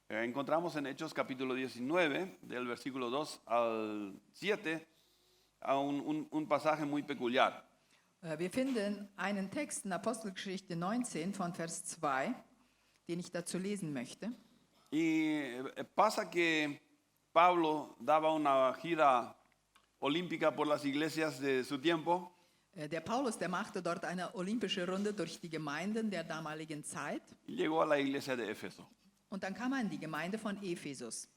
Encontramos en Hechos capítulo 19, del versículo 2 al 7, a un pasaje muy peculiar. Wir finden einen Text in Apostelgeschichte 19 von Vers 2, den ich dazu lesen möchte. Y pasa que Pablo daba una gira olímpica por las iglesias de su tiempo. Der Paulus, der machte dort eine olympische Runde durch die Gemeinden der damaligen Zeit. Y llegó a la iglesia de Éfeso. Und dann kam er in die Gemeinde von Ephesus.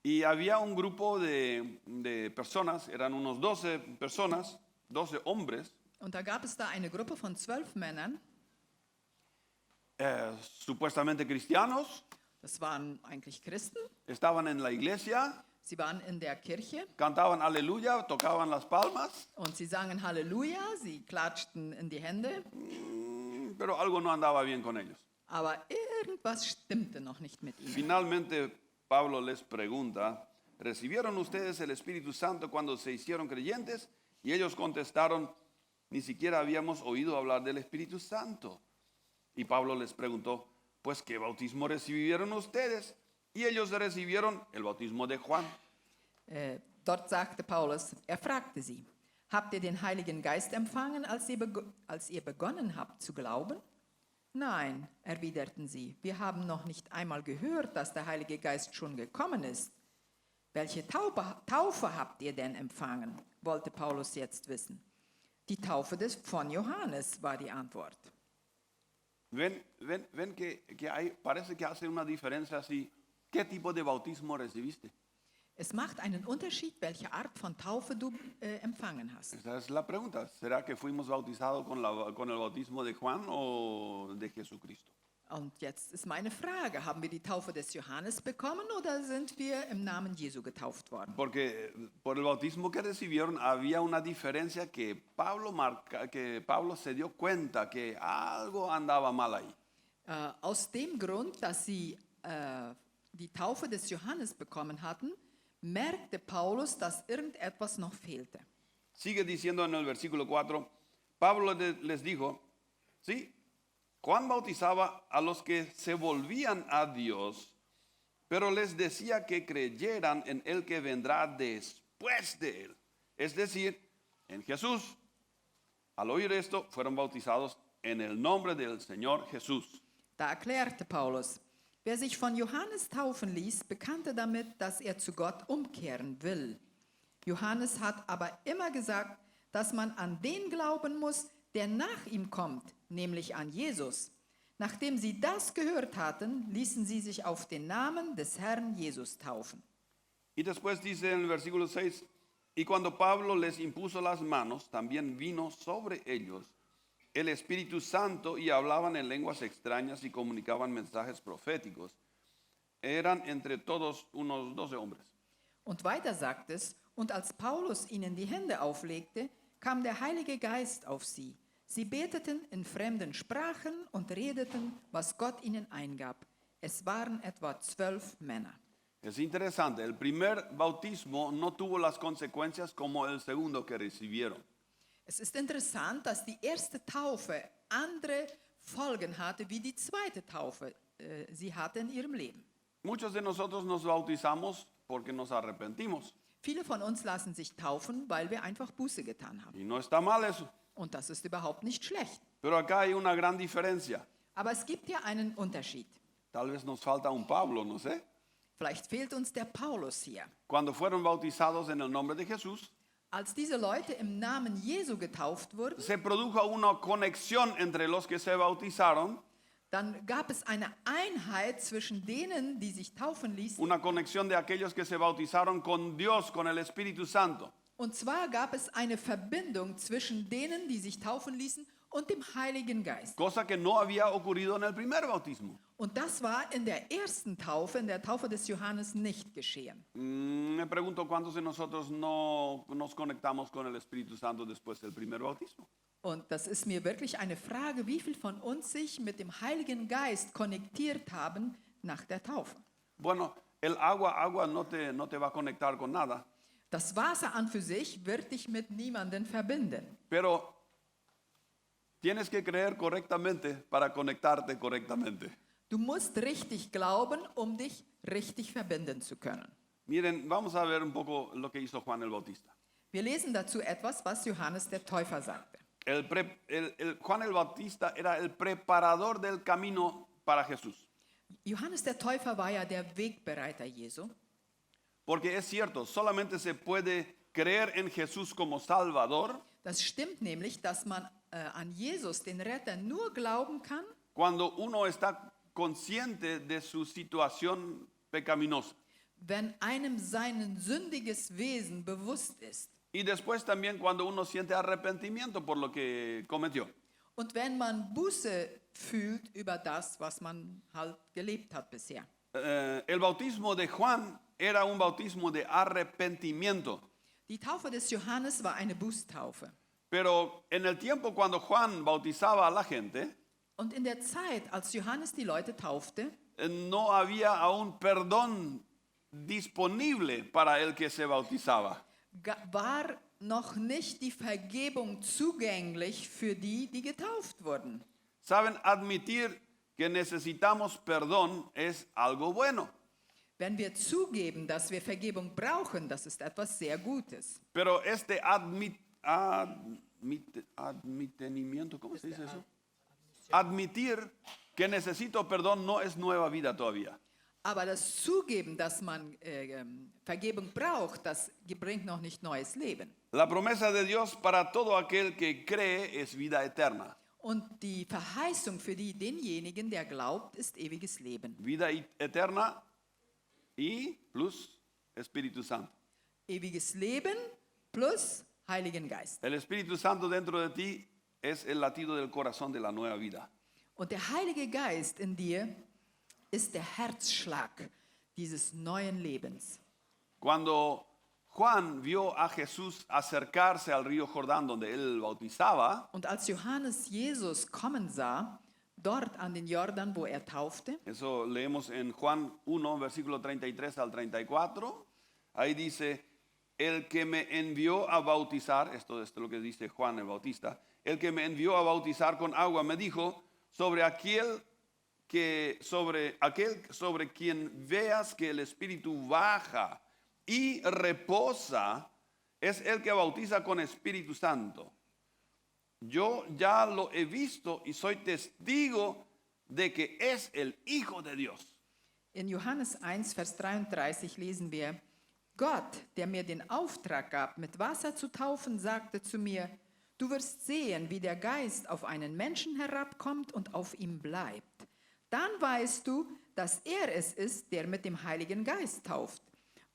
Y había un grupo de personas, eran unos 12 personas, 12 hombres, Und da gab es da eine Gruppe von 12 Männern. supuestamente cristianos, Das waren eigentlich Christen. estaban en la iglesia, Sie waren in der Kirche cantaban aleluya, tocaban las palmas, und sie sangen Halleluja, sie klatschten in die Hände. pero algo no andaba bien con ellos. Aber irgendwas stimmte noch nicht mit ihnen. Finalmente Pablo les pregunta, ¿recibieron ustedes el Espíritu Santo cuando se hicieron creyentes? Y ellos contestaron, ni siquiera habíamos oído hablar del Espíritu Santo. Y Pablo les preguntó, pues ¿qué bautismo recibieron ustedes? Y ellos recibieron el bautismo de Juan. Dort sagte Paulus, fragte sie, habt ihr den Heiligen Geist empfangen, als ihr begonnen habt zu glauben? Nein, erwiderten sie, wir haben noch nicht einmal gehört, dass der Heilige Geist schon gekommen ist. Welche Taufe habt ihr denn empfangen? Wollte Paulus jetzt wissen. Die Taufe von Johannes war die Antwort. Ven que parece que hace una diferencia así. ¿Qué tipo de bautismo recibiste? Es macht einen Unterschied, welche Art von Taufe du empfangen hast. Esa es la pregunta. ¿Será que fuimos bautizados con el bautismo de Juan o de Jesucristo? Und jetzt ist meine Frage, haben wir die Taufe des Johannes bekommen oder sind wir im Namen Jesu getauft worden? Porque por el bautismo que recibieron había una diferencia que Pablo se dio cuenta que algo andaba mal ahí. Aus dem Grund, dass sie die Taufe des Johannes bekommen hatten, merkte Paulus, dass irgendetwas noch fehlte. Sigue diciendo en el versículo 4, Pablo les dijo, sí, Juan bautizaba a los que se volvían a Dios, pero les decía que creyeran en el que vendrá después de él, es decir, en Jesús. Al oír esto, fueron bautizados en el nombre del Señor Jesús. Da erklärte Paulus, wer sich von Johannes taufen ließ, bekannte damit, dass er zu Gott umkehren will. Johannes hat aber immer gesagt, dass man an den glauben muss, der nach ihm kommt, nämlich an Jesus. Nachdem sie das gehört hatten, ließen sie sich auf den Namen des Herrn Jesus taufen. Y después dice en el versículo 6, y cuando Pablo les impuso las manos, también vino sobre ellos el Espíritu Santo y hablaban en lenguas extrañas y comunicaban mensajes proféticos. Eran entre todos unos 12 hombres. Und weiter sagt es, und als Paulus ihnen die Hände auflegte, kam der Heilige Geist auf sie. Sie beteten in fremden Sprachen und redeten, was Gott ihnen eingab. Es waren etwa 12 Männer. Es interesante, el primer bautismo no tuvo las consecuencias como el segundo que recibieron. Es ist interessant, dass die erste Taufe andere Folgen hatte, wie die zweite Taufe sie hatte in ihrem Leben. Muchos de nosotros nos bautizamos porque nos arrepentimos. Viele von uns lassen sich taufen, weil wir einfach Buße getan haben. Y no está mal eso. Und das ist überhaupt nicht schlecht. Pero acá hay una gran diferencia. Aber es gibt ja einen Unterschied. Tal vez nos falta un Pablo, no sé. Vielleicht fehlt uns der Paulus hier. Cuando fueron bautizados en el nombre de Jesús, Als diese Leute im Namen Jesu getauft wurden, se produjo una conexión entre los que se bautizaron, dann gab es eine Einheit zwischen denen, die sich taufen ließen. una conexión de aquellos que se bautizaron con Dios, con el Espíritu Santo. Und zwar gab es eine Verbindung zwischen denen, die sich taufen ließen, und dem Heiligen Geist. Cosa que no había ocurrido en el primer bautismo. Und das war in der ersten Taufe, in der Taufe des Johannes, nicht geschehen. Me pregunto cuántos de nosotros no nos conectamos con el Espíritu Santo después del primer bautismo. Und das ist mir wirklich eine Frage, wie viele von uns sich mit dem Heiligen Geist konnektiert haben nach der Taufe. Bueno, el agua no te va a conectar con nada, Das Wasser an für sich wird dich mit niemandem verbinden. pero tienes que creer correctamente para conectarte correctamente. Du musst richtig glauben, um dich richtig verbinden zu können. Miren, vamos a ver un poco lo que hizo Juan el Bautista. Wir lesen dazu etwas, was Johannes der Täufer sagte. Juan el Bautista era el preparador del camino para Jesús. Johannes der Täufer war ja der Wegbereiter Jesu. Porque es cierto, solamente se puede creer en Jesús como Salvador Das stimmt nämlich, dass man an Jesus, den Retter, nur glauben kann, cuando uno está consciente de su situación pecaminosa. wenn einem sein sündiges Wesen bewusst ist. Y después también cuando uno siente arrepentimiento por lo que cometió. Und wenn man Buße fühlt über das, was man halt gelebt hat bisher. El bautismo de Juan era un bautismo de arrepentimiento. Die Taufe des Johannes war eine Bußtaufe. Pero en el tiempo cuando Juan bautizaba a la gente, Und in der Zeit, als Johannes die Leute taufte, no había aún perdón disponible para el que se bautizaba. war noch nicht die Vergebung zugänglich für die, die getauft wurden. Saben, admitir que necesitamos perdón es algo bueno. Wenn wir zugeben, dass wir Vergebung brauchen, das ist etwas sehr Gutes. Pero este admitimiento, ¿cómo se dice eso? Admitir que necesito perdón no es nueva vida todavía. Aber das Zugeben, dass man Vergebung braucht, das bringt noch nicht neues Leben. La promesa de Dios para todo aquel que cree es vida eterna. Und die Verheißung für denjenigen, der glaubt, ist ewiges Leben. Vida eterna y plus Espíritu Santo. Ewiges Leben plus Heiligen Geist. El Espíritu Santo dentro de ti es el latido del corazón de la nueva vida. Und der Heilige Geist in dir ist der Herzschlag dieses neuen Lebens. Cuando Juan vio a Jesús acercarse al río Jordán donde él bautizaba, Und als Johannes Jesus kommen sah, dort an den Jordan, wo er taufte, eso leemos en Juan 1, versículo 33 al 34, ahí dice, el que me envió a bautizar, esto es lo que dice Juan el Bautista, el que me envió a bautizar con agua me dijo, sobre quien veas que el Espíritu baja y reposa, es el que bautiza con Espíritu Santo. Yo ya lo he visto y soy testigo de que es el Hijo de Dios. in Johannes 1, Vers 33 lesen wir, Gott, der mir den Auftrag gab, mit Wasser zu taufen, sagte zu mir, du wirst sehen, wie der Geist auf einen Menschen herabkommt und auf ihm bleibt. Dann weißt du, dass er es ist, der mit dem Heiligen Geist tauft.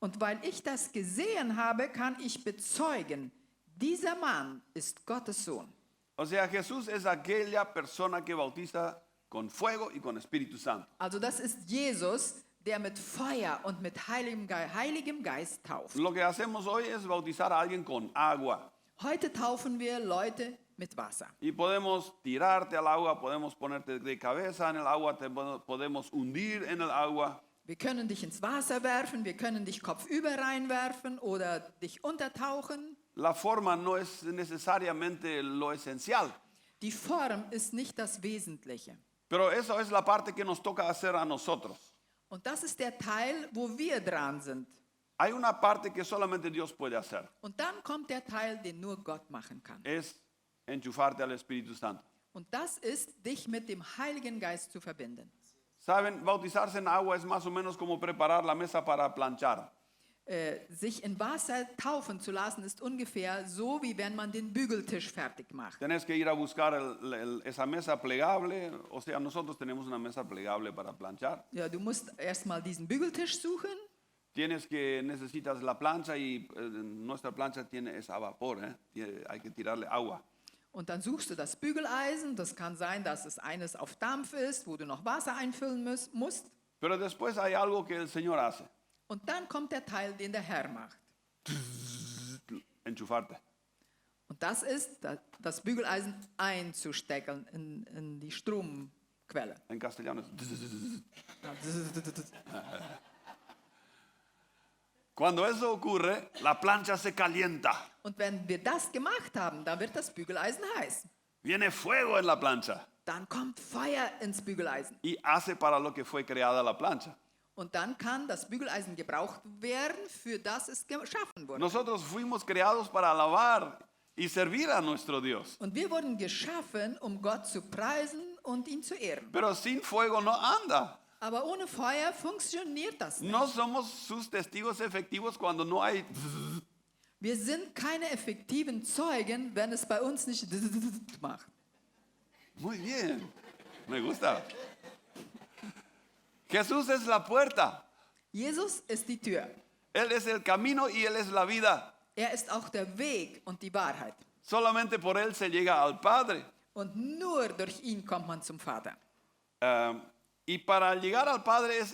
Und weil ich das gesehen habe, kann ich bezeugen, dieser Mann ist Gottes Sohn. O sea, Jesús es aquella persona que bautiza con fuego y con Espíritu Santo. Also das ist Jesus, der mit Feuer und mit Heiligem Geist tauft. Lo que hacemos hoy es bautizar a alguien con agua. Heute taufen wir Leute mit Wasser. Y podemos tirarte al agua, podemos ponerte de cabeza en el agua, te podemos hundir en el agua. Wir können dich ins Wasser werfen, wir können dich kopfüber reinwerfen oder dich untertauchen. La forma no es necesariamente lo esencial. Die Form ist nicht das Wesentliche. Pero eso es la parte que nos toca hacer a nosotros. Und das ist der Teil, wo wir dran sind. Hay una parte que solamente Dios puede hacer. Und dann kommt der Teil, den nur Gott machen kann. Es enchufarte al Espíritu Santo. Und das ist, dich mit dem Heiligen Geist zu verbinden. Saben, bautizarse en agua es más o menos como preparar la mesa para planchar. Sich in Wasser taufen zu lassen, ist ungefähr so, wie wenn man den Bügeltisch fertig macht. Tienes que ir a buscar esa mesa plegable, o sea, nosotros tenemos una mesa plegable para planchar. Ja, du musst erstmal diesen Bügeltisch suchen. Necesitas la plancha y nuestra plancha es a vapor, hay que tirarle agua. Und dann suchst du das Bügeleisen. Das kann sein, dass es eines auf Dampf ist, wo du noch Wasser einfüllen musst. Pero después hay algo que el Señor hace. Und dann kommt der Teil, den der Herr macht. Enchufarte. Und das ist, das Bügeleisen einzustecken in die Stromquelle. En castellano es. Cuando eso ocurre, la plancha se calienta. Und wenn wir das gemacht haben, dann wird das Bügeleisen heiß. viene fuego en la plancha dann kommt Feuer ins Bügeleisen. y hace para lo que fue creada la plancha. Und dann kann das Bügeleisen gebraucht werden, für das es geschaffen wurde. Nosotros fuimos creados para alabar y servir a nuestro Dios. Und wir wurden geschaffen, um Gott zu preisen und ihn zu ehren. Pero sin fuego no anda. Aber ohne Feuer funktioniert das nicht. No somos sus testigos efectivos cuando no hay... Wir sind keine effektiven Zeugen, wenn es bei uns nicht macht. Muy bien, me gusta. Jesús es la puerta. Jesus ist die Tür. Él es el camino y Él es la vida. Er ist auch der Weg und die Wahrheit. Solamente por Él se llega al Padre. Und nur durch ihn kommt man zum Vater. Y para llegar al Padre es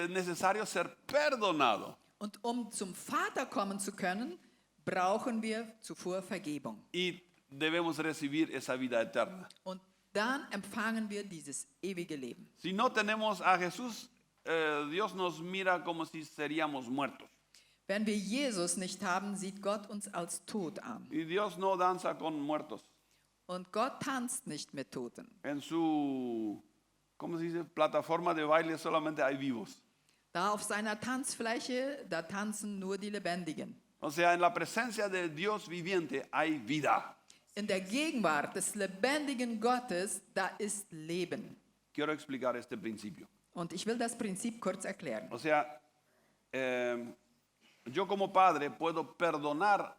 necesario ser perdonado. Und um zum Vater kommen zu können, brauchen wir zuvor Vergebung. Y debemos recibir esa vida eterna. Und dann empfangen wir dieses ewige Leben. Si no tenemos a Jesús, Dios nos mira como si seríamos muertos. Wenn wir Jesus nicht haben, sieht Gott uns als tot an. Y Dios no danza con muertos. Und Gott tanzt nicht mit Toten. En su, ¿cómo se dice? Plataforma de baile solamente hay vivos. Da auf seiner Tanzfläche, da tanzen nur die Lebendigen. O sea, en la presencia de Dios viviente hay vida. In der Gegenwart des lebendigen Gottes, da ist Leben. Quiero explicar este principio. Und ich will das Prinzip kurz erklären. O sea, yo como padre puedo perdonar,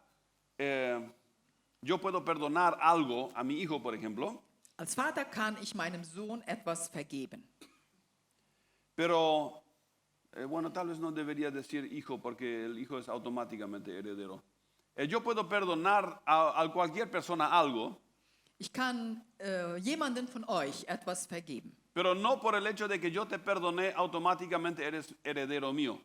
yo puedo perdonar algo a mi hijo, por ejemplo, Als Vater kann ich meinem Sohn etwas vergeben. pero, bueno, tal vez no debería decir hijo porque el hijo es automáticamente heredero. Yo puedo perdonar a cualquier persona algo, Ich kann jemanden von euch etwas vergeben. pero no por el hecho de que yo te perdoné, automáticamente eres heredero mío.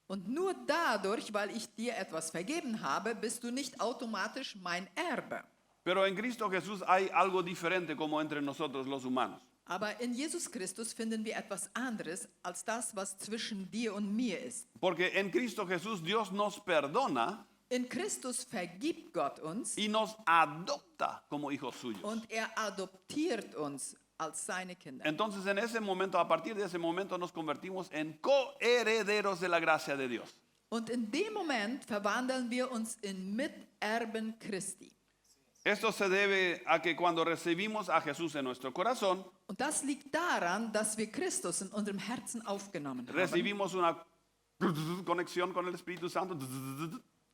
Und nur dadurch, weil ich dir etwas vergeben habe, bist du nicht automatisch mein Erbe. Pero en Cristo Jesús hay algo diferente como entre nosotros los humanos. Aber in Jesus Christus finden wir etwas anderes als das, was zwischen dir und mir ist. Porque en Cristo Jesús Dios nos perdona In Christus vergibt Gott uns y nos adopta como hijos suyos. und er adoptiert uns als seine Kinder. Entonces en ese momento, a partir de ese momento nos convertimos en coherederos de la gracia de Dios. Und in dem Moment verwandeln wir uns in Miterben Christi. Esto se debe a que cuando recibimos a Jesús en nuestro corazón, Und das liegt daran, dass wir Christus in unserem Herzen aufgenommen haben. recibimos una conexión con el Espíritu Santo.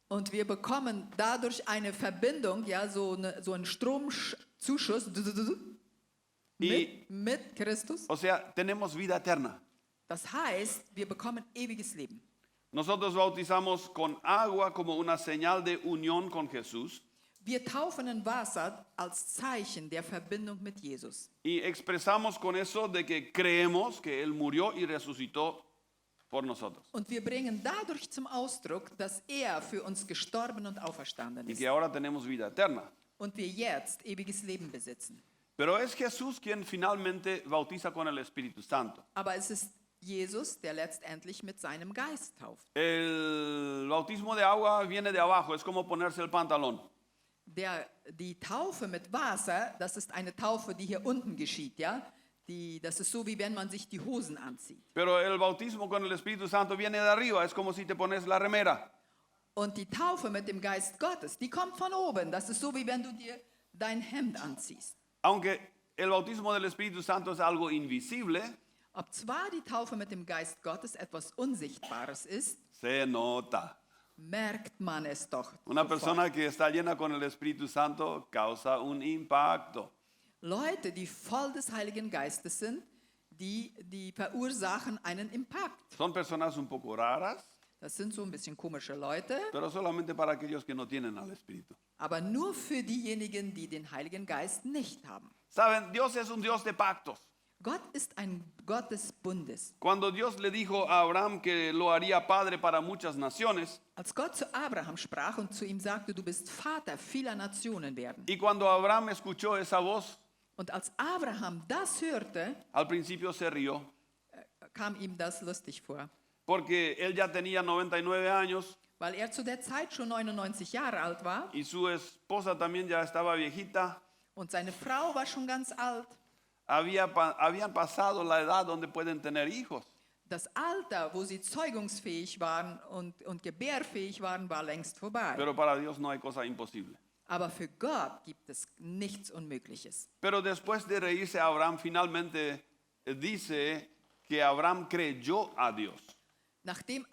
Und wir bekommen dadurch eine Verbindung, ja, so einen Stromzuschuss mit Christus. O sea, tenemos vida eterna. Das heißt, wir bekommen ewiges Leben. Nosotros bautizamos con agua como una señal de unión con Jesús Wir taufen in Wasser als Zeichen der Verbindung mit Jesus. y expresamos con eso de que creemos que Él murió y resucitó por nosotros. Und wir bringen dadurch zum Ausdruck, dass er für uns gestorben und auferstanden Y ist. que ahora tenemos vida eterna. Und wir jetzt ewiges Leben besitzen. Pero es Jesús quien finalmente bautiza con el Espíritu Santo. Aber es ist Jesus, der letztendlich mit seinem Geist tauft. El bautismo de agua viene de abajo, es como ponerse el pantalón. Die Taufe mit Wasser, das ist eine Taufe, die hier unten geschieht, ja? Das ist so, wie wenn man sich die Hosen anzieht. Pero el bautismo con el Espíritu Santo viene de arriba, es como si te pones la remera. Und die Taufe mit dem Geist Gottes, die kommt von oben. Das ist so, wie wenn du dir dein Hemd anziehst. Aunque el bautismo del Espíritu Santo es algo invisible, Ob zwar die Taufe mit dem Geist Gottes etwas Unsichtbares ist, se nota. merkt man es doch. Una sofort. persona que está llena con el Espíritu Santo causa un impacto. Leute, die voll des Heiligen Geistes sind, die verursachen einen Impact. Son personas un poco raras, Das sind so ein bisschen komische Leute, pero solamente para aquellos que no tienen al Espíritu. aber nur für diejenigen, die den Heiligen Geist nicht haben. Saben, Dios es un Dios de pactos. Gott ist ein Gott des Bundes. Cuando Dios le dijo a Abraham que lo haría padre para muchas naciones, Als Gott zu Abraham sprach und zu ihm sagte, du bist Vater vieler Nationen werden. y cuando Abraham escuchó esa voz, Und als Abraham das hörte, al principio se rió, kam ihm das lustig vor, porque él ya tenía 99 años weil er zu der Zeit schon 99 Jahre alt war y su esposa también ya estaba viejita. Und seine Frau war schon ganz alt. Habían pasado la edad donde pueden tener hijos. Das Alter, wo sie zeugungsfähig waren und gebärfähig waren, war längst vorbei. Pero para Dios no hay cosa imposible. Aber für Gott gibt es nichts Unmögliches. Pero después de reírse Abraham, finalmente dice que Abraham creyó a Dios. Nachdem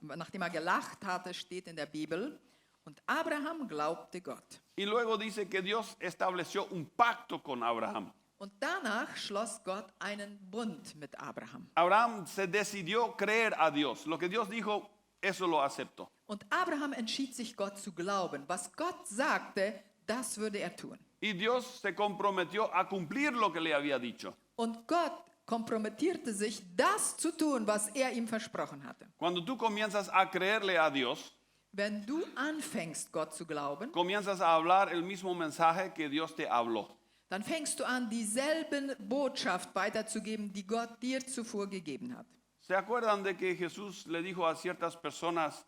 nachdem er gelacht hatte, steht in der Bibel, und Abraham glaubte Gott. Y luego dice que Dios estableció un pacto con Abraham. Und danach schloss Gott einen Bund mit Abraham. Abraham se decidió creer a Dios. Lo que Dios dijo, eso lo aceptó. Und Abraham entschied sich, Gott zu glauben. Was Gott sagte, das würde er tun. Y Dios se comprometió a cumplir lo que le había dicho. Und Gott kompromittierte sich, das zu tun, was er ihm versprochen hatte. Cuando tú comienzas a creerle a Dios, Wenn du anfängst, Gott zu glauben, comienzas a hablar el mismo mensaje que Dios te habló. dann fängst du an, dieselben Botschaft weiterzugeben, die Gott dir zuvor gegeben hat. ¿Se acuerdan de que Jesús le dijo a ciertas personas,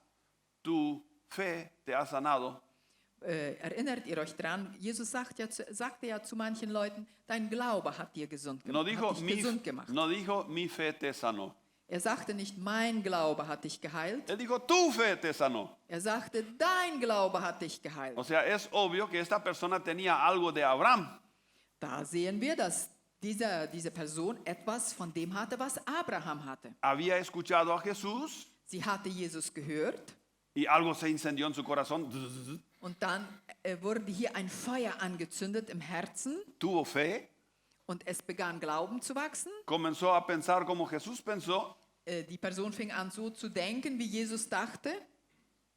tu fe te ha sanado? Erinnert ihr euch dran? Jesus sagte ja zu manchen Leuten, dein Glaube hat dir gesund No gemacht. dijo, Hat dich gesund gemacht. no dijo mi fe te sanó. Er sagte nicht, mein Glaube hat dich geheilt. Él dijo, tu fe te sanó. Er sagte, dein Glaube hat dich geheilt. O sea, es obvio que esta persona tenía algo de Abraham. Da sehen wir, dass diese Person etwas von dem hatte, was Abraham hatte. Había escuchado a Jesús Sie hatte Jesus gehört y algo se incendió en su corazón. und dann wurde hier ein Feuer angezündet im Herzen Tuvo fe, und es begann Glauben zu wachsen. comenzó a pensar como Jesús pensó Die Person fing an so zu denken, wie Jesus dachte.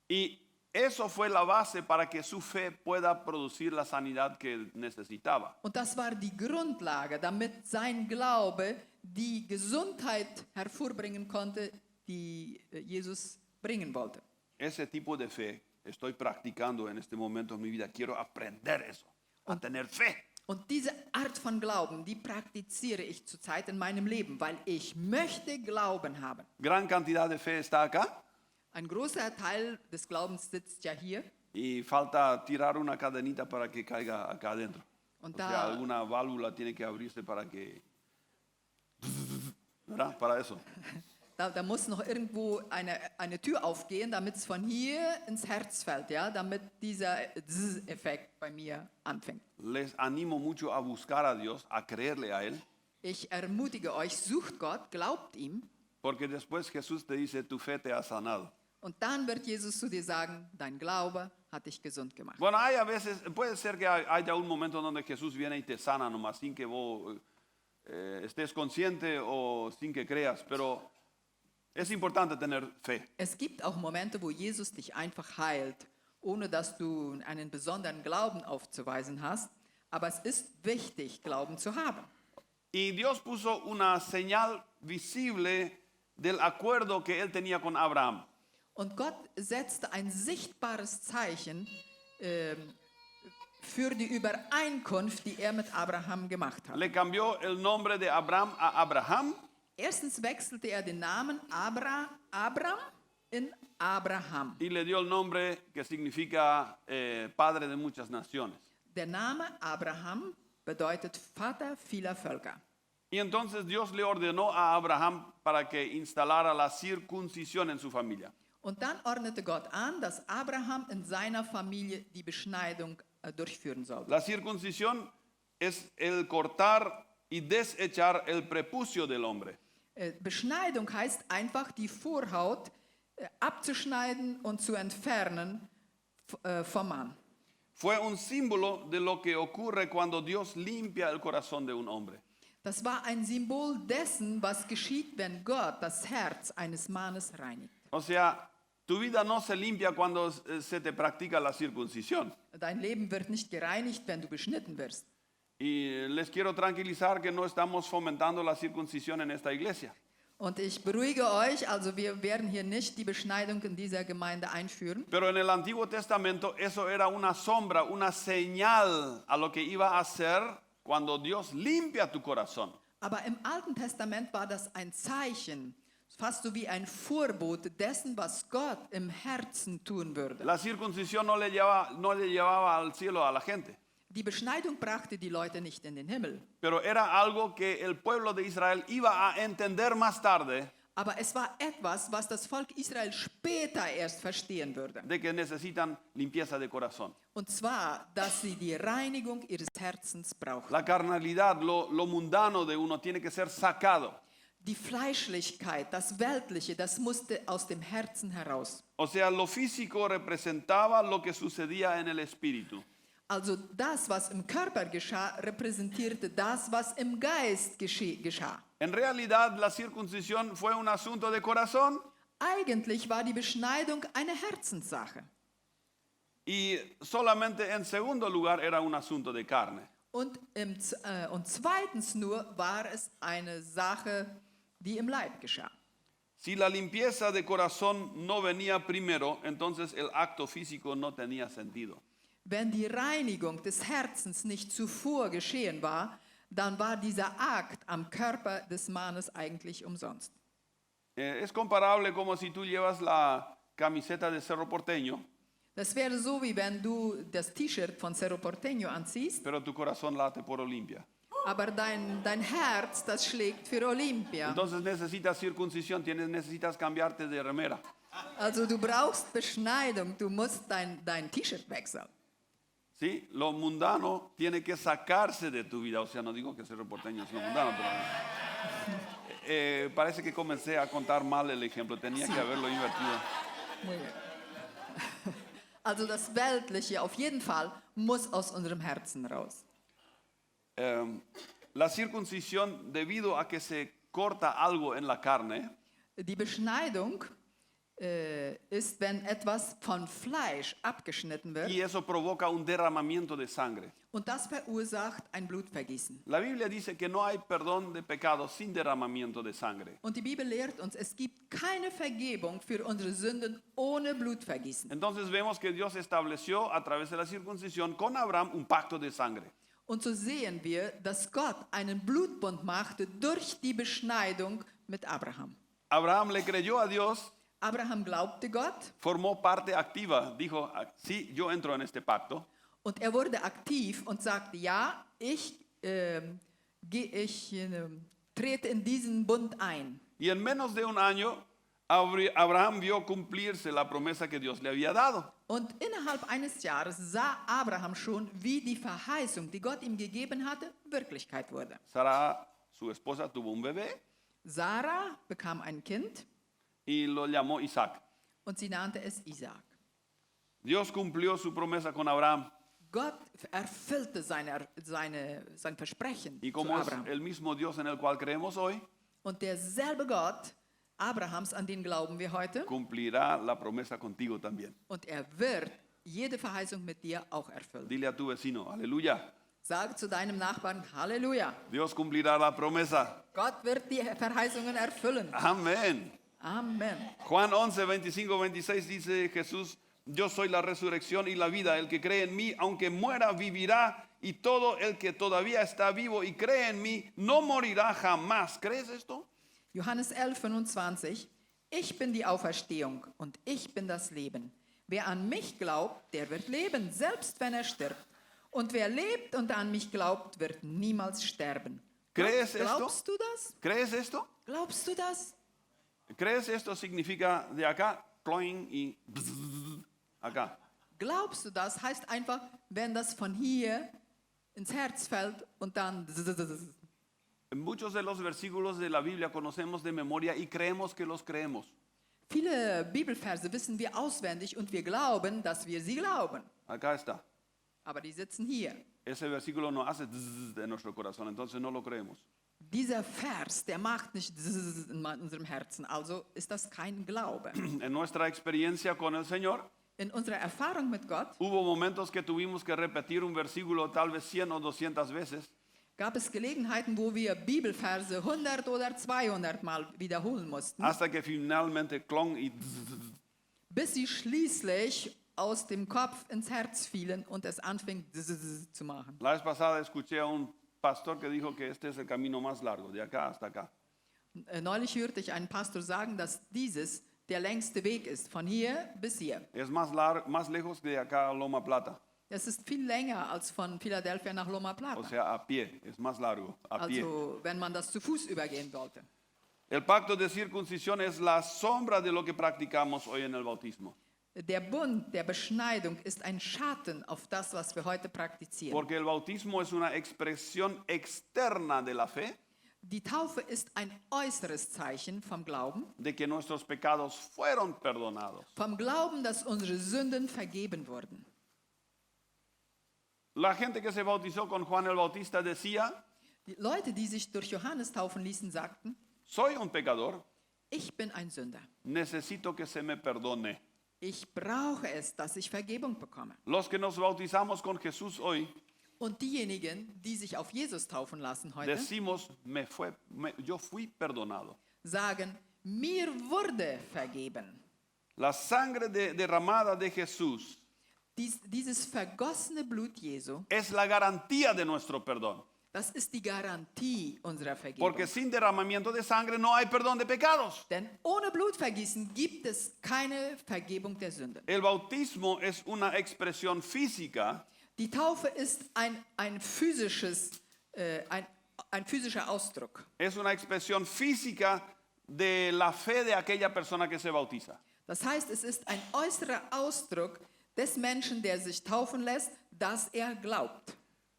y eso fue la base para que su fe pueda producir la sanidad que él necesitaba. Und das war die Grundlage, damit sein Glaube die Gesundheit hervorbringen konnte, die Jesus bringen wollte. Ese tipo de fe estoy practicando en este momento en mi vida. Quiero aprender eso, a tener fe. Und diese Art von Glauben, die praktiziere ich zurzeit in meinem Leben, weil ich möchte Glauben haben. Gran cantidad de fe está acá Ein großer Teil des Glaubens sitzt ja hier. y falta tirar una cadenita para que caiga acá adentro. Und O sea, da, alguna válvula tiene que abrirse para que... ¿Verdad? Para eso. da muss noch irgendwo eine Tür aufgehen, damit es von hier ins Herz fällt, ja? Damit dieser Effekt bei mir anfängt. Les animo mucho a buscar a Dios, a creerle a Él, Ich ermutige euch, sucht Gott, glaubt ihm. porque después Jesús te dice, tu fe te ha sanado. Und dann wird Jesus zu dir sagen, dein Glaube hat dich gesund gemacht. Bueno, hay a veces, puede ser que haya un momento donde Jesús viene y te sana nomás, sin que vos estés consciente o sin que creas, pero es importante tener fe. Es gibt auch Momente, wo Jesus dich einfach heilt, ohne dass du einen besonderen Glauben aufzuweisen hast. Aber es ist wichtig, Glauben zu haben. Y Dios puso una señal visible del acuerdo que él tenía con Abraham. Und Gott setzte ein sichtbares Zeichen für die Übereinkunft, die er mit Abraham gemacht hat. Le cambió el nombre de Abraham a Abraham. Erstens wechselte er den Namen Abram in Abraham. Y le dio el nombre que significa padre de muchas naciones. Der Name Abraham bedeutet Vater vieler Völker. Y entonces Dios le ordenó a Abraham para que instalara la circuncisión en su familia. Und dann ordnete Gott an, dass Abraham in seiner Familie die Beschneidung durchführen sollte. La circuncisión es el cortar y desechar el prepucio del hombre. Beschneidung heißt einfach, die Vorhaut abzuschneiden und zu entfernen vom Mann. Fue un símbolo de lo que ocurre cuando Dios limpia el corazón de un hombre. Das war ein Symbol dessen, was geschieht, wenn Gott das Herz eines Mannes reinigt. O sea, tu vida no se limpia cuando se te practica la circuncisión. Dein Leben wird nicht gereinigt, wenn du beschnitten wirst. Y les quiero tranquilizar que no estamos fomentando la circuncisión en esta iglesia. Und ich beruhige euch, also wir werden hier nicht die Beschneidung in dieser Gemeinde einführen. Pero en el Antiguo Testamento eso era una sombra, una señal a lo que iba a hacer cuando Dios limpia tu corazón. Aber im Alten Testament war das ein Zeichen fast so wie ein Vorbote dessen, was Gott im Herzen tun würde. La circuncisión no le llevaba al cielo a la gente, Die Beschneidung brachte die Leute nicht in den Himmel, pero era algo que el pueblo de Israel iba a entender más tarde, aber es war etwas, was das Volk Israel später erst verstehen würde. de que necesitan limpieza de corazón. Und zwar, dass sie die Reinigung ihres Herzens brauchen. La carnalidad, lo mundano de uno tiene que ser sacado. Die Fleischlichkeit, das Weltliche, das musste aus dem Herzen heraus. O sea, lo físico representaba lo que sucedía en el espíritu. Also das, was im Körper geschah, repräsentierte das, was im Geist geschah. En realidad, la circuncisión fue un asunto de corazón Eigentlich war die Beschneidung eine Herzenssache. y solamente en segundo lugar era un asunto de carne. Und zweitens nur war es eine Sache, die im Leib geschah. Si la limpieza de corazón no venía primero, entonces el acto físico no tenía sentido. Wenn die Reinigung des Herzens nicht zuvor geschehen war, dann war dieser Akt am Körper des Mannes eigentlich umsonst. Es comparable como si tú llevas la camiseta de Cerro Porteño, Das wäre so, wie wenn du das T-Shirt von Cerro Porteño anziehst, pero tu corazón late por Olimpia. aber dein Herz, das schlägt für Olympia. Entonces necesitas circuncisión, necesitas cambiarte de remera. Also du brauchst Beschneidung, du musst dein T-Shirt wechseln. ¿Sí? Lo mundano tiene que sacarse de tu vida. O sea, no digo que Cerro Porteño es lo mundano, pero parece que comencé a contar mal el ejemplo. Tenía que haberlo invertido. Muy bien. Also das Weltliche auf jeden Fall muss aus unserem Herzen raus. La circuncisión, debido a que se corta algo en la carne, Die Beschneidung ist, wenn etwas von Fleisch abgeschnitten wird y eso provoca un derramamiento de sangre. und das verursacht ein Blutvergießen. La Biblia dice que no hay perdón de pecados sin derramamiento de sangre. Und die Bibel lehrt uns, es gibt keine Vergebung für unsere Sünden ohne Blutvergießen. Entonces vemos que Dios estableció a través de la circuncisión con Abraham un pacto de sangre. Und so sehen wir, dass Gott einen Blutbund machte durch die Beschneidung mit Abraham. Abraham le creyó a Dios, Abraham glaubte Gott formó parte activa, dijo, sí, yo entro en este pacto. und er wurde aktiv und sagte, ja, ich trete in diesen Bund ein. Y en menos de un año, Abraham vio cumplirse la promesa que Dios le había dado. Und innerhalb eines Jahres sah Abraham schon, wie die Verheißung, die Gott ihm gegeben hatte, Wirklichkeit wurde. Sara, su esposa, tuvo un bebé Sarah bekam ein Kind y lo llamó Isaac. und sie nannte es Isaak. Dios cumplió su promesa con Abraham. Gott erfüllte sein Versprechen Y zu como es Abraham. el mismo Dios en el cual creemos hoy, Und derselbe Gott Abrahams, an den glauben wir heute, cumplirá la promesa contigo también. und er wird jede Verheißung mit dir auch erfüllen. Dile a tu vecino, aleluya. Sag zu deinem Nachbarn, Halleluja, Dios cumplirá la promesa. Gott wird die Verheißungen erfüllen. Amén. Amen. Juan 11, 25, 26 dice Jesús, yo soy la resurrección y la vida. El que cree en mí, aunque muera, vivirá. Y todo el que todavía está vivo y cree en mí, no morirá jamás. ¿Crees esto? Johannes 11, 25. Ich bin die Auferstehung und ich bin das Leben. Wer an mich glaubt, der wird leben, selbst wenn er stirbt. Und wer lebt und an mich glaubt, wird niemals sterben. ¿Crees esto? Glaubst du das? ¿Crees esto? Glaubst du das? ¿Crees esto? Significa de acá, cloing y bzz, acá. Glaubst du das? Heißt einfach, wenn das von hier ins Herz fällt und dann... Muchos de los versículos de la Biblia conocemos de memoria y creemos que los creemos. Viele Bibelverse wissen wir auswendig und wir glauben, dass wir sie glauben. Acá está. Aber die sitzen hier. Ese versículo no hace zzz en nuestro corazón, entonces no lo creemos. Dieser Vers, der macht nicht in unserem Herzen, also ist das kein Glaube. En nuestra experiencia con el Señor, In unserer Erfahrung mit Gott hubo momentos que tuvimos que repetir un versículo tal vez 100 o 200 veces gab es Gelegenheiten, wo wir Bibelverse 100 oder 200 Mal wiederholen mussten, hasta que finalmente clon y zzz. bis sie schließlich aus dem Kopf ins Herz fielen und es anfing zu machen. La vez pasada escuché a un pastor que dijo que este es el camino más largo, de acá hasta acá. Neulich hörte ich einen Pastor sagen, dass dieses der längste Weg ist, von hier bis hier. Es más lejos de acá a Loma Plata. Das ist viel länger als von Philadelphia nach Loma O Plata. sea, a pie. Es más largo, a pie. Also wenn man das zu Fuß übergehen sollte. El pacto de circuncisión es la sombra de lo que practicamos hoy en el bautismo. Der Bund der Beschneidung ist ein Schatten auf das, was wir heute praktizieren. Porque el bautismo es una expresión externa de la fe, Die Taufe ist ein äußeres Zeichen vom Glauben, de que nuestros pecados fueron perdonados. vom Glauben, dass unsere Sünden vergeben wurden. La gente que se bautizó con Juan el Bautista decía, Die Leute, die sich durch Johannes taufen ließen, sagten, soy un pecador, ich bin ein Sünder. necesito que se me perdone. Ich brauche es, dass ich Vergebung bekomme. Los que nos bautizamos con Jesús hoy, Und diejenigen, die sich auf Jesus taufen lassen heute, decimos, yo fui perdonado. sagen, mir wurde vergeben. La sangre derramada de Jesús Dieses vergossene Blut Jesu, es la garantía de nuestro perdón. das ist die Garantie unserer Vergebung. Porque sin derramamiento de sangre no hay perdón de pecados. Denn ohne Blutvergießen gibt es keine Vergebung der Sünden. El bautismo es una expresión física Die Taufe ist ein physischer Ausdruck. es una expresión física de la fe de aquella persona que se bautiza. Das heißt, es ist ein äußerer Ausdruck des Menschen, der sich taufen lässt, dass er glaubt.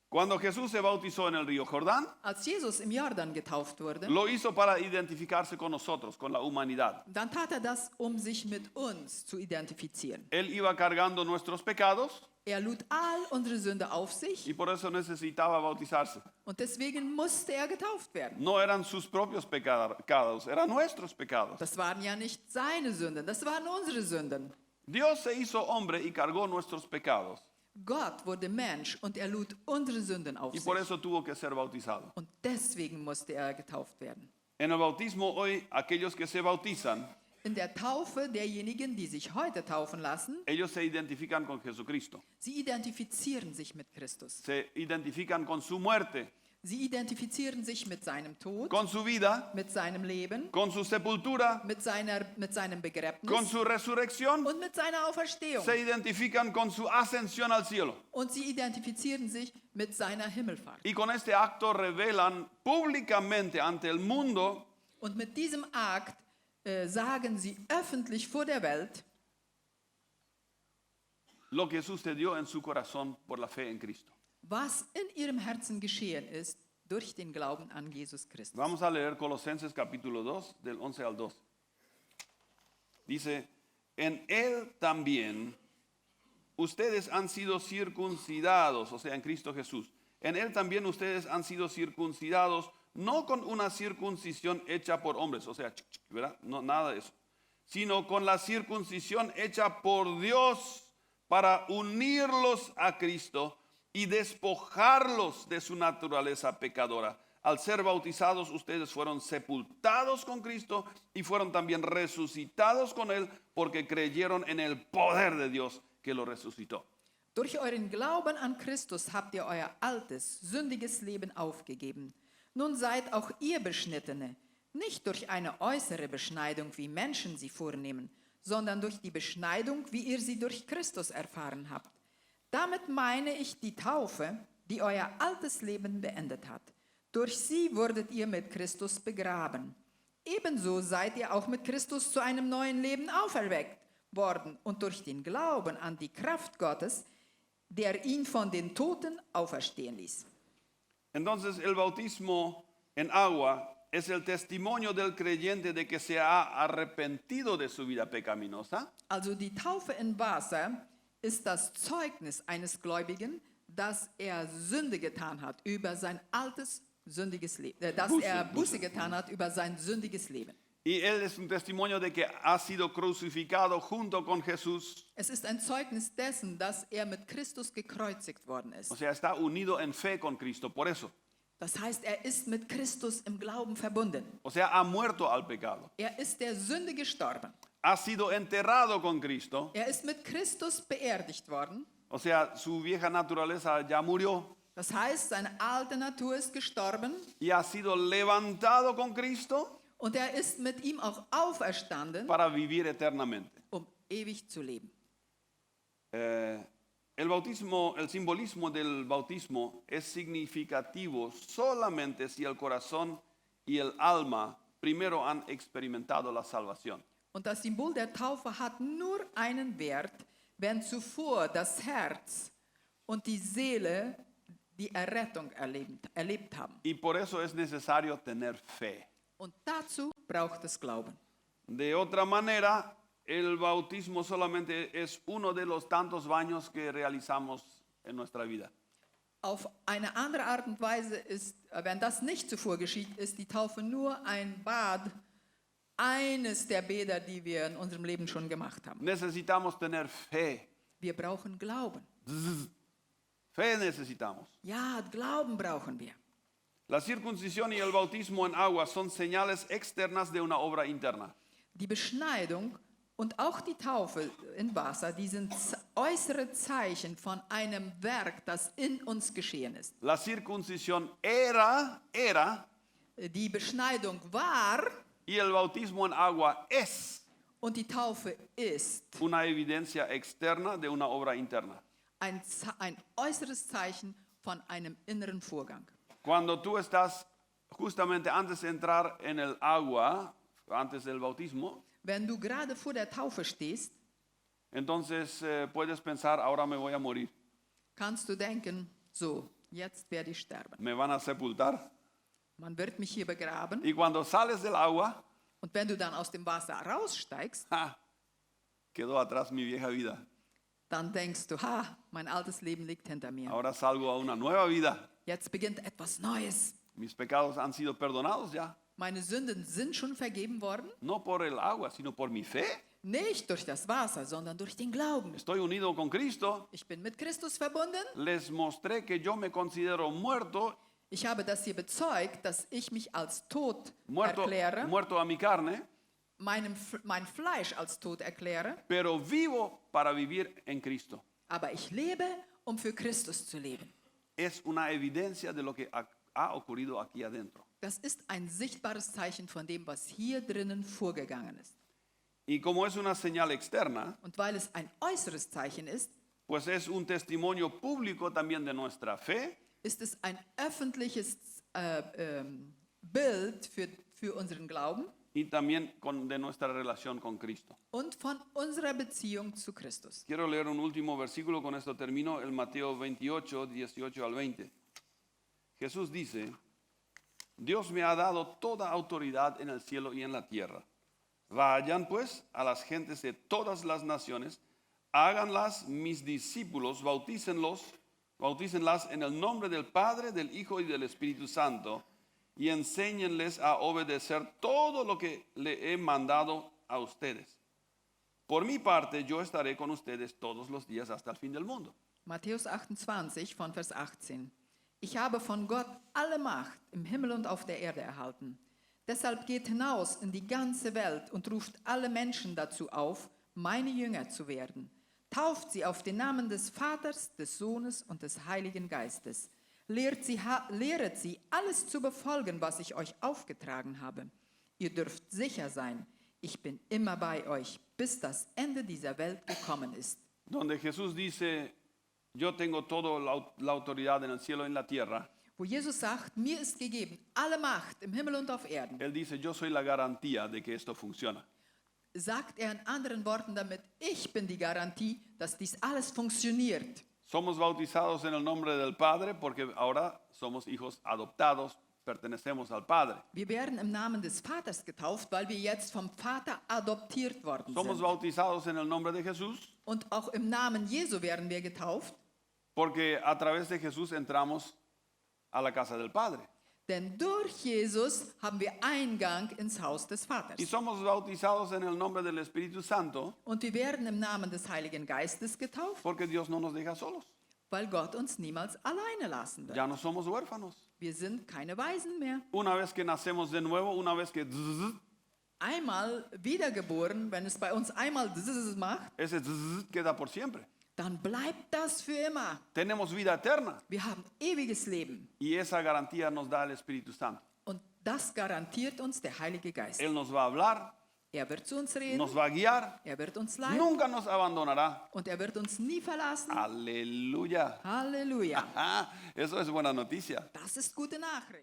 Cuando Jesús se bautizó en el río Jordán, Als Jesus im Jordan getauft wurde, lo hizo para identificarse con nosotros, con la humanidad. dann tat er das, um sich mit uns zu identifizieren. Él iba cargando nuestros pecados Er lud all unsere Sünde auf sich y por eso necesitaba bautizarse. und deswegen musste er getauft werden. No eran sus propios pecados, eran nuestros pecados. Das waren ja nicht seine Sünden, das waren unsere Sünden. Dios se hizo hombre y cargó nuestros pecados Gott wurde Mensch und er lud unsere Sünden auf y sich. por eso tuvo que ser bautizado. Und deswegen musste er getauft werden. En el bautismo hoy, aquellos que se bautizan, In der Taufe derjenigen, die sich heute taufen lassen, ellos se identifican con Jesucristo, sie identifizieren sich mit Christus. se identifican con su muerte, Sie identifizieren sich mit seinem Tod, con su vida, mit seinem Leben, con su sepultura, mit seinem con Begräbnis su resurrección, und mit seiner Auferstehung. se identifican con su ascensión al cielo. Und sie identifizieren sich mit seiner Himmelfahrt. Y con este acto revelan públicamente ante el mundo Und mit diesem Akt sagen sie öffentlich vor der Welt, lo que sucedió en su corazón por la fe en Cristo. was in ihrem Herzen geschehen ist durch den Glauben an Jesus Christus. Vamos a leer Colosenses capítulo 2, del 11 al 2. Dice, en él también ustedes han sido circuncidados, o sea, en Cristo Jesús. En él también ustedes han sido circuncidados, no con una circuncisión hecha por hombres, o sea, ¿verdad? No, nada de eso, sino con la circuncisión hecha por Dios para unirlos a Cristo y despojarlos de su naturaleza pecadora. Al ser bautizados, ustedes fueron sepultados con Cristo y fueron también resucitados con Él porque creyeron en el poder de Dios que lo resucitó. Durch euren Glauben an Christus habt ihr euer altes, sündiges Leben aufgegeben. Nun seid auch ihr Beschnittene, nicht durch eine äußere Beschneidung, wie Menschen sie vornehmen, sondern durch die Beschneidung, wie ihr sie durch Christus erfahren habt. Damit meine ich die Taufe, die euer altes Leben beendet hat. Durch sie wurdet ihr mit Christus begraben. Ebenso seid ihr auch mit Christus zu einem neuen Leben auferweckt worden und durch den Glauben an die Kraft Gottes, der ihn von den Toten auferstehen ließ. Entonces el bautismo en agua es el testimonio del creyente de que se ha arrepentido de su vida pecaminosa. Also die Taufe in Wasser ist das Zeugnis eines Gläubigen, dass er Sünde getan hat über sein altes sündiges Leben, Buße getan hat über sein sündiges Leben. Y él es un testimonio de que ha sido crucificado junto con Jesús. Es ist ein Zeugnis dessen, dass er mit Christus gekreuzigt worden ist. O sea, está unido en fe con Cristo, por eso. Das heißt, er ist mit Christus im Glauben verbunden. O sea, ha muerto al pecado. Er ist der Sünde gestorben. Ha sido enterrado con Cristo. Er ist mit Christus beerdigt worden. O sea, su vieja naturaleza ya murió. Das heißt, seine alte Natur ist gestorben Y ha sido levantado con Cristo. Und er ist mit ihm auch auferstanden, para vivir eternamente. um ewig zu leben. El bautismo, el simbolismo del bautismo es significativo solamente si el corazón y el alma primero han experimentado la salvación. Und das Symbol der Taufe hat nur einen Wert, wenn zuvor das Herz und die Seele die Errettung erlebt haben. Y por eso es necesario tener fe. Und dazu braucht es Glauben. De otra manera, el bautismo solamente es uno de los tantos baños que realizamos en nuestra vida. Auf eine andere Art und Weise ist, wenn das nicht zuvor geschieht, ist die Taufe nur ein Bad, eines der Bäder, die wir in unserem Leben schon gemacht haben. Necesitamos tener fe. Wir brauchen Glauben. Fe necesitamos. Ja, Glauben brauchen wir. La circuncisión y el bautismo en agua son señales externas de una obra interna. Die Beschneidung und auch die Taufe in Wasser, die sind äußere Zeichen von einem Werk, das in uns geschehen ist. La circuncisión era Die Beschneidung war y el bautismo en agua es und die Taufe ist una evidencia externa de una obra interna. ein äußeres Zeichen von einem inneren Vorgang. Cuando tú estás justamente antes de entrar en el agua, antes del bautismo, Wenn du gerade vor der Taufe stehst, entonces puedes pensar, ahora me voy a morir, kannst du denken, so, jetzt werde ich sterben. me van a sepultar. Man wird mich hier begraben. Y cuando sales del agua, Und wenn du dann aus dem Wasser raussteigst, quedó atrás mi vieja vida. dann denkst du, ha, mein altes Leben liegt hinter mir. Ahora salgo a una nueva vida. Jetzt beginnt etwas Neues. Mis pecados han sido perdonados ya, Meine Sünden sind schon vergeben worden, no por el agua, sino por mi fe. nicht durch das Wasser, sondern durch den Glauben. Estoy unido con Cristo. Ich bin mit Christus verbunden. Les mostré que yo me considero muerto, Ich habe das hier bezeugt, dass ich mich als tot muerto, erkläre, muerto a mi carne, mein Fleisch als tot erkläre, pero vivo para vivir en Cristo. aber ich lebe, um für Christus zu leben. Es una evidencia de lo que ha ocurrido aquí adentro. Das ist ein sichtbares Zeichen von dem, was hier drinnen vorgegangen ist. Y como es una señal externa, Und weil es ein äußeres Zeichen ist, pues es un testimonio público también de nuestra fe ist es ein öffentliches Bild für unseren Glauben y también de nuestra relación con Cristo. und von unserer Beziehung zu Christus. Quiero leer un último versículo, con esto termino, el Mateo 28, 18 al 20. Jesús dice, Dios me ha dado toda autoridad en el cielo y en la tierra. Vayan pues a las gentes de todas las naciones, háganlas mis discípulos, bautícenlas en el nombre del Padre, del Hijo y del Espíritu Santo, y enséñenles a obedecer todo lo que le he mandado a ustedes. Por mi parte, yo estaré con ustedes todos los días hasta el fin del mundo. Matthäus 28 von Vers 18. Ich habe von Gott alle Macht im Himmel und auf der Erde erhalten. Deshalb geht hinaus in die ganze Welt und ruft alle Menschen dazu auf, meine Jünger zu werden. Tauft sie auf den Namen des Vaters, des Sohnes und des Heiligen Geistes. Lehret sie, alles zu befolgen, was ich euch aufgetragen habe. Ihr dürft sicher sein, ich bin immer bei euch, bis das Ende dieser Welt gekommen ist. Donde Jesús dice, yo tengo toda la autoridad en el cielo y en la tierra. Wo Jesus sagt, mir ist gegeben alle Macht im Himmel und auf Erden, Él dice, yo soy la garantía de que esto funciona. sagt er in anderen Worten damit, ich bin die Garantie, dass dies alles funktioniert. Somos bautizados en el nombre del Padre porque ahora somos hijos adoptados, pertenecemos al Padre. Wir werden im Namen des Vaters getauft, weil wir jetzt vom Vater adoptiert worden Somos sind. bautizados en el nombre de Jesús Und auch im Namen Jesu werden wir getauft, porque a través de Jesús entramos a la casa del Padre. denn durch Jesus haben wir Eingang ins Haus des Y Vaters. somos bautizados en el nombre del Espíritu Santo Und wir werden im Namen des Heiligen Geistes getauft, porque Dios no nos deja solos. weil Gott uns niemals alleine lassen wird. Ya no somos huérfanos. Wir sind keine Waisen mehr. Una vez que nacemos de nuevo, una vez que Einmal wiedergeboren, wenn es bei uns einmal macht, ese queda por siempre. dann bleibt das für immer. Tenemos vida eterna Wir haben ewiges Leben. y esa garantía nos da el Espíritu Santo. Und das garantiert uns der Heilige Geist. Él nos va a hablar, Er wird zu uns reden, nos va a guiar, er wird uns leiten nunca nos abandonará. und er wird uns nie verlassen. Aleluya. Halleluja. Eso es buena noticia. Das ist gute Nachricht.